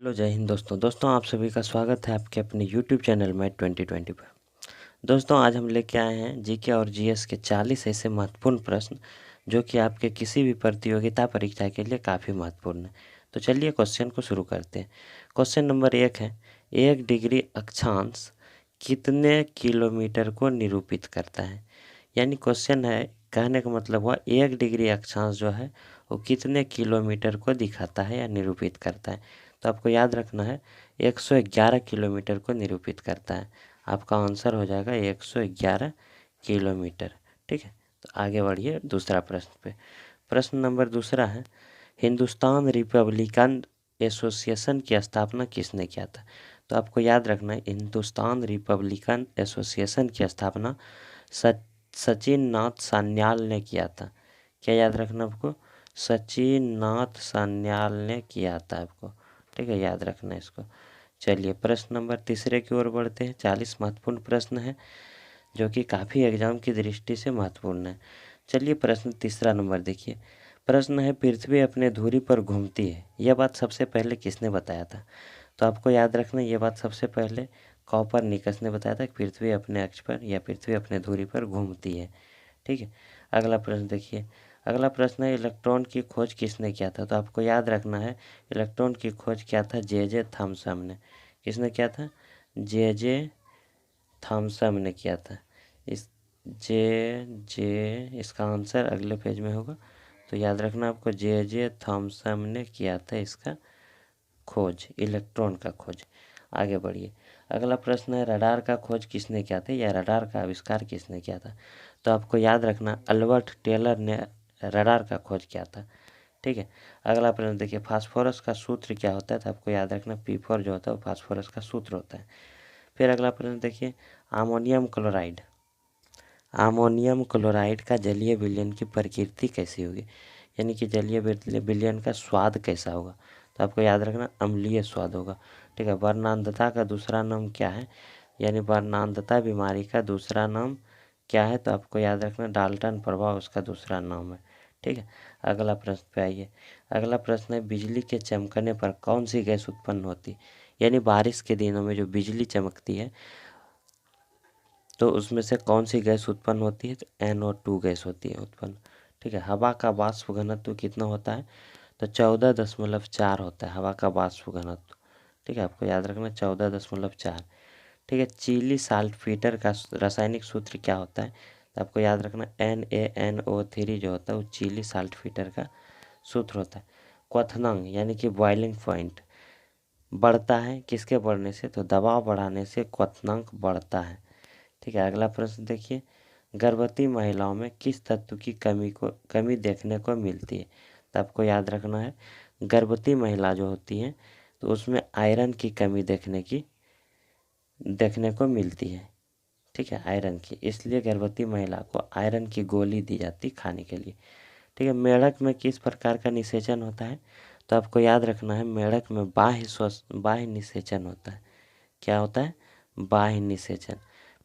Hello जय हिंद दोस्तों आप सभी का स्वागत है आपके अपने यूट्यूब चैनल में 2020 पर। दोस्तों आज हम लेके आए हैं जीके और जीएस के 40 ऐसे महत्वपूर्ण प्रश्न जो कि आपके किसी भी प्रतियोगिता परीक्षा के लिए काफ़ी महत्वपूर्ण है। तो चलिए क्वेश्चन को शुरू करते हैं। क्वेश्चन नंबर 1 है, 1 डिग्री अक्षांश कितने किलोमीटर को निरूपित करता है। यानी क्वेश्चन है, कहने का मतलब हुआ 1 डिग्री अक्षांश जो है वो कितने किलोमीटर को दिखाता है या निरूपित करता है। तो आपको याद रखना है 111 किलोमीटर को निरूपित करता है। आपका आंसर हो जाएगा 111 किलोमीटर। ठीक है, तो आगे बढ़िए दूसरा प्रश्न पे। प्रश्न नंबर दूसरा है, हिंदुस्तान रिपब्लिकन एसोसिएशन की स्थापना किसने किया था। तो आपको याद रखना है हिंदुस्तान रिपब्लिकन एसोसिएशन की स्थापना सचिन नाथ सान्याल ने किया था। क्या याद रखना आपको, सचिन नाथ सान्याल ने किया था आपको। ठीक है, याद रखना है इसको। चलिए प्रश्न नंबर तीसरे की ओर बढ़ते हैं। 40 महत्वपूर्ण प्रश्न है जो कि काफ़ी एग्जाम की दृष्टि से महत्वपूर्ण है। चलिए प्रश्न तीसरा नंबर देखिए। प्रश्न है, पृथ्वी अपने धुरी पर घूमती है, यह बात सबसे पहले किसने बताया था। तो आपको याद रखना ये बात सबसे पहले कॉपरनिकस ने बताया था कि पृथ्वी अपने अक्ष पर या पृथ्वी अपने धुरी पर घूमती है। ठीक है, अगला प्रश्न देखिए। अगला प्रश्न है, इलेक्ट्रॉन की खोज किसने किया था। तो आपको याद रखना है इलेक्ट्रॉन की खोज किया था जे थॉमसन ने। किसने किया था, जे थॉमसन ने किया था। इस जे इसका आंसर अगले पेज में होगा, तो याद रखना आपको जे थॉमसन ने किया था इसका खोज, इलेक्ट्रॉन का खोज। आगे बढ़िए। अगला प्रश्न है, रडार का खोज किसने किया था या रडार का आविष्कार किसने किया था। तो आपको याद रखना अल्बर्ट टेलर ने रडार का खोज किया था। ठीक है, अगला प्रश्न देखिए, फास्फोरस का सूत्र क्या होता है। तो आपको याद रखना P4 जो होता है वो फास्फोरस का सूत्र होता है। फिर अगला प्रश्न देखिए, अमोनियम क्लोराइड अमोनियम क्लोराइड का जलीय विलयन की प्रकृति कैसी होगी। यानी कि जलीय विलयन का स्वाद कैसा होगा। तो आपको याद रखना अम्लीय स्वाद होगा। ठीक है, वर्णांधता का दूसरा नाम क्या है, यानी वर्णांधता बीमारी का दूसरा नाम क्या है। तो आपको याद रखना डाल्टन प्रभाव उसका दूसरा नाम है। ठीक है, अगला प्रश्न पे आइए। अगला प्रश्न है, बिजली के चमकने पर कौन सी गैस उत्पन्न होती है। यानी बारिश के दिनों में जो बिजली चमकती है तो उसमें से कौन सी गैस उत्पन्न होती है। तो NO2 गैस होती है उत्पन्न। ठीक है, हवा का वाष्प घनत्व कितना होता है। तो 14.4 होता है हवा का वाष्प घनत्व। ठीक है, आपको याद रखना 14.4। ठीक है, चीली साल्टफिटर का रासायनिक सूत्र क्या होता है। तो आपको याद रखना NaNO3 जो होता है वो चीली साल्टफिटर का सूत्र होता है। क्वथनांक यानी कि बॉइलिंग पॉइंट बढ़ता है किसके बढ़ने से, तो दबाव बढ़ाने से क्वथनांक बढ़ता है। ठीक है, अगला प्रश्न देखिए, गर्भवती महिलाओं में किस तत्व की कमी देखने को मिलती है। तो आपको याद रखना है गर्भवती महिला जो होती हैं तो उसमें आयरन की कमी देखने को मिलती है। ठीक है, आयरन की, इसलिए गर्भवती महिला को आयरन की गोली दी जाती खाने के लिए। ठीक है, मेढक में किस प्रकार का निषेचन होता है। तो आपको याद रखना है मेढक में बाह्य निषेचन होता है। क्या होता है, बाह्य निषेचन।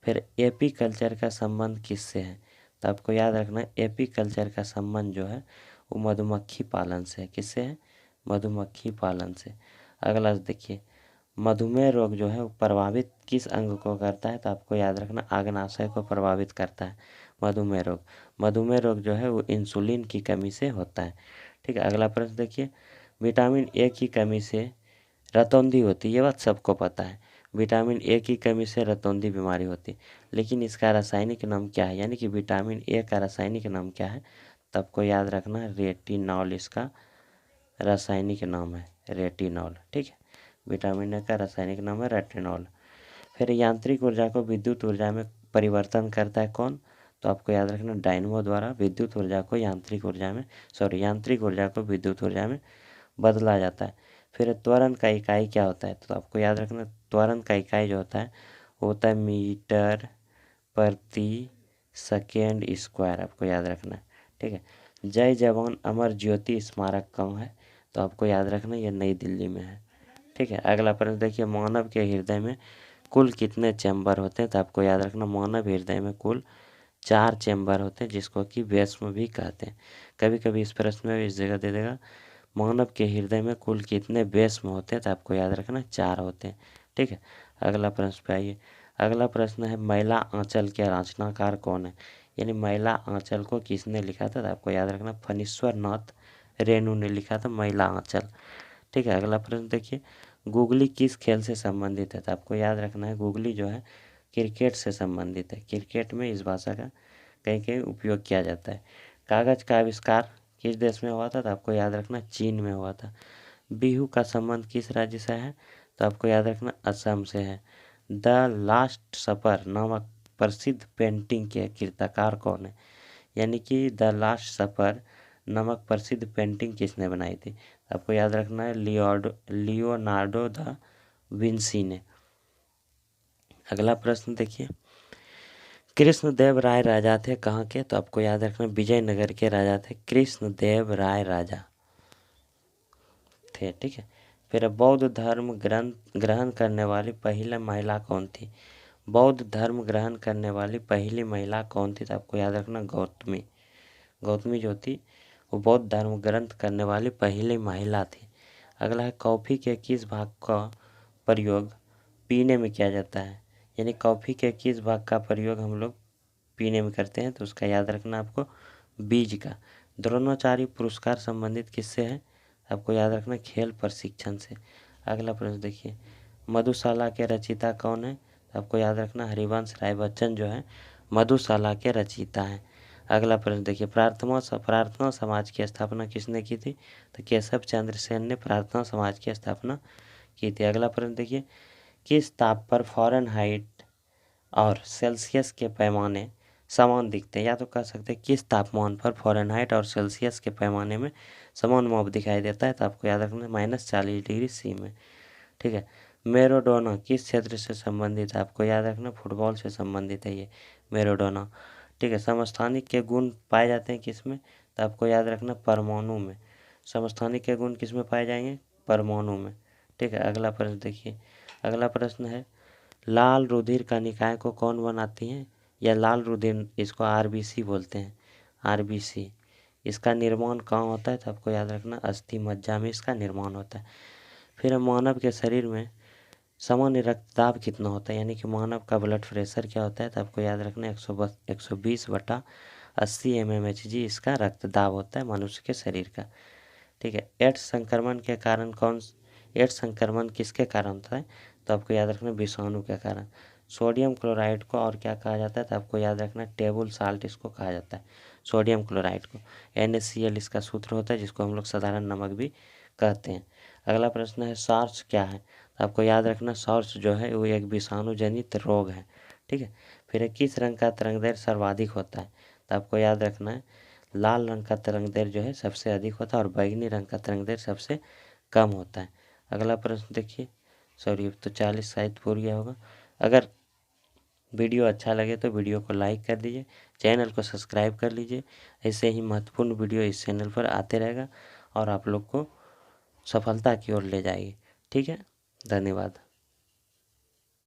फिर एपी कल्चर का संबंध किससे है। तो आपको याद रखना है एपी कल्चर का संबंध जो है वो मधुमक्खी पालन से है। किससे है, मधुमक्खी पालन से। अगला देखिए, मधुमेह रोग जो है वो प्रभावित किस अंग को करता है। तो आपको याद रखना आग्नाशय को प्रभावित करता है मधुमेह रोग जो है वो इंसुलिन की कमी से होता है। ठीक है, अगला प्रश्न देखिए, विटामिन ए की कमी से रतौंधी होती है, ये बात सबको पता है। विटामिन ए की कमी से रतौंधी बीमारी होती है, लेकिन इसका रासायनिक नाम क्या है। यानी कि विटामिन ए का रासायनिक नाम क्या है। तो आपको याद रखना है रेटिनॉल इसका रासायनिक नाम है, रेटिनॉल। ठीक है, विटामिन ए का रासायनिक नाम है रेटिनॉल। फिर यांत्रिक ऊर्जा को विद्युत ऊर्जा में परिवर्तन करता है कौन। तो आपको याद रखना डायनमो द्वारा विद्युत ऊर्जा को यांत्रिक ऊर्जा को विद्युत ऊर्जा में बदला जाता है। फिर त्वरण का इकाई क्या होता है। तो आपको याद रखना त्वरण का इकाई जो होता है वो होता है मीटर प्रति सेकेंड स्क्वायर। आपको याद रखना है। ठीक है, जय जवान अमर ज्योति स्मारक कहाँ है। तो आपको याद रखना ये नई दिल्ली में है। ठीक है, अगला प्रश्न देखिए, मानव के हृदय में कुल कितने चैम्बर होते हैं। तो आपको याद रखना मानव हृदय में कुल 4 चैम्बर होते हैं जिसको कि भस्म भी कहते हैं। कभी कभी इस प्रश्न में इस जगह दे देगा मानव के हृदय में कुल कितने बेस्म होते हैं? तो आपको याद रखना 4 होते हैं। ठीक है, अगला प्रश्न पे आइए। अगला प्रश्न है महिला आंचल के रचनाकार कौन है? यानी महिला आंचल को किसने लिखा था? तो आपको याद रखना फणीश्वर नाथ रेणु ने लिखा था महिला आंचल। ठीक है, अगला प्रश्न देखिए, गुगली किस खेल से संबंधित है? तो आपको याद रखना है गुगली जो है क्रिकेट से संबंधित है। क्रिकेट में इस भाषा का कहीं कहीं उपयोग किया जाता है। कागज का आविष्कार किस देश में हुआ था? तो आपको याद रखना चीन में हुआ था। बिहू का संबंध किस राज्य से है? तो आपको याद रखना असम से है। द लास्ट सपर नामक प्रसिद्ध पेंटिंग के कृतिकार कौन है? यानी कि द लास्ट सपर नामक प्रसिद्ध पेंटिंग किसने बनाई थी? आपको याद रखना है लियोनार्डो दा विंसी ने। अगला प्रश्न देखिए, कृष्णदेव राय राजा थे कहाँ के? तो आपको याद रखना विजयनगर के राजा थे कृष्णदेव राय राजा थे। ठीक है, फिर बौद्ध धर्म ग्रहण करने वाली पहली महिला कौन थी? बौद्ध धर्म ग्रहण करने वाली पहली महिला कौन थी? तो आपको याद रखना गौतमी। गौतमी जो थी वो बौद्ध धर्म ग्रंथ करने वाली पहली महिला थी। अगला है कॉफ़ी के किस भाग का प्रयोग पीने में किया जाता है? यानी कॉफ़ी के किस भाग का प्रयोग हम लोग पीने में करते हैं? तो उसका याद रखना आपको बीज का। द्रोणाचार्य पुरस्कार संबंधित किससे है? आपको याद रखना खेल प्रशिक्षण से। अगला प्रश्न देखिए, मधुशाला के रचयिता कौन है? आपको याद रखना हरिवंश राय बच्चन जो है मधुशाला के रचयिता हैं। अगला प्रश्न देखिए, प्रार्थना समाज की स्थापना किसने की थी? तो केशव चंद्र सेन ने प्रार्थना समाज की स्थापना की थी। अगला प्रश्न देखिए, किस ताप पर फ़ारेनहाइट और सेल्सियस के पैमाने समान दिखते हैं? या तो कह सकते हैं किस तापमान पर फ़ारेनहाइट और सेल्सियस के पैमाने में समान माप दिखाई देता है? तो आपको याद रखना -40°C में। ठीक है, मैराडोना किस क्षेत्र से संबंधित है? आपको याद रखना फुटबॉल से संबंधित है ये मैराडोना। ठीक है, समस्थानिक के गुण पाए जाते हैं किस में? तो आपको याद रखना परमाणु में। समस्थानिक के गुण किस में पाए जाएंगे? परमाणु में। ठीक है, अगला प्रश्न देखिए। अगला प्रश्न है लाल रुधिर का निकाय को कौन बनाती हैं? या लाल रुधिर इसको आरबीसी बोलते हैं, आरबीसी। इसका निर्माण कहाँ होता है? तो आपको याद रखना अस्थि मज्जा में इसका निर्माण होता है। फिर मानव के शरीर में सामान्य रक्तदाब कितना होता है? यानी कि मानव का ब्लड प्रेशर क्या होता है? तो आपको याद रखना 120/80 mmHg इसका रक्तदाब होता है मनुष्य के शरीर का। ठीक है, एड्स संक्रमण के कारण एड्स संक्रमण किसके कारण होता है? तो आपको याद रखना विषाणु के कारण। सोडियम क्लोराइड को और क्या कहा जाता है? तो आपको याद रखना टेबल साल्ट इसको कहा जाता है, सोडियम क्लोराइड को। NaCl इसका सूत्र होता है जिसको हम लोग साधारण नमक भी कहते हैं। अगला प्रश्न है सार्स क्या है? तो आपको याद रखना सार्स जो है वो एक विषाणु जनित रोग है। ठीक है, फिर किस रंग का तरंगदैर्घ्य सर्वाधिक होता है? तो आपको याद रखना है लाल रंग का तरंगदैर्घ्य जो है सबसे अधिक होता है और बैंगनी रंग का तरंगदैर्घ्य सबसे कम होता है। अगला प्रश्न देखिए, सॉरी अब तो 40 शायद पूर गया होगा। अगर वीडियो अच्छा लगे तो वीडियो को लाइक कर दीजिए, चैनल को सब्सक्राइब कर लीजिए। ऐसे ही महत्वपूर्ण वीडियो इस चैनल पर आते रहेगा और आप लोग को सफलता की ओर ले जाएगी। ठीक है, धन्यवाद।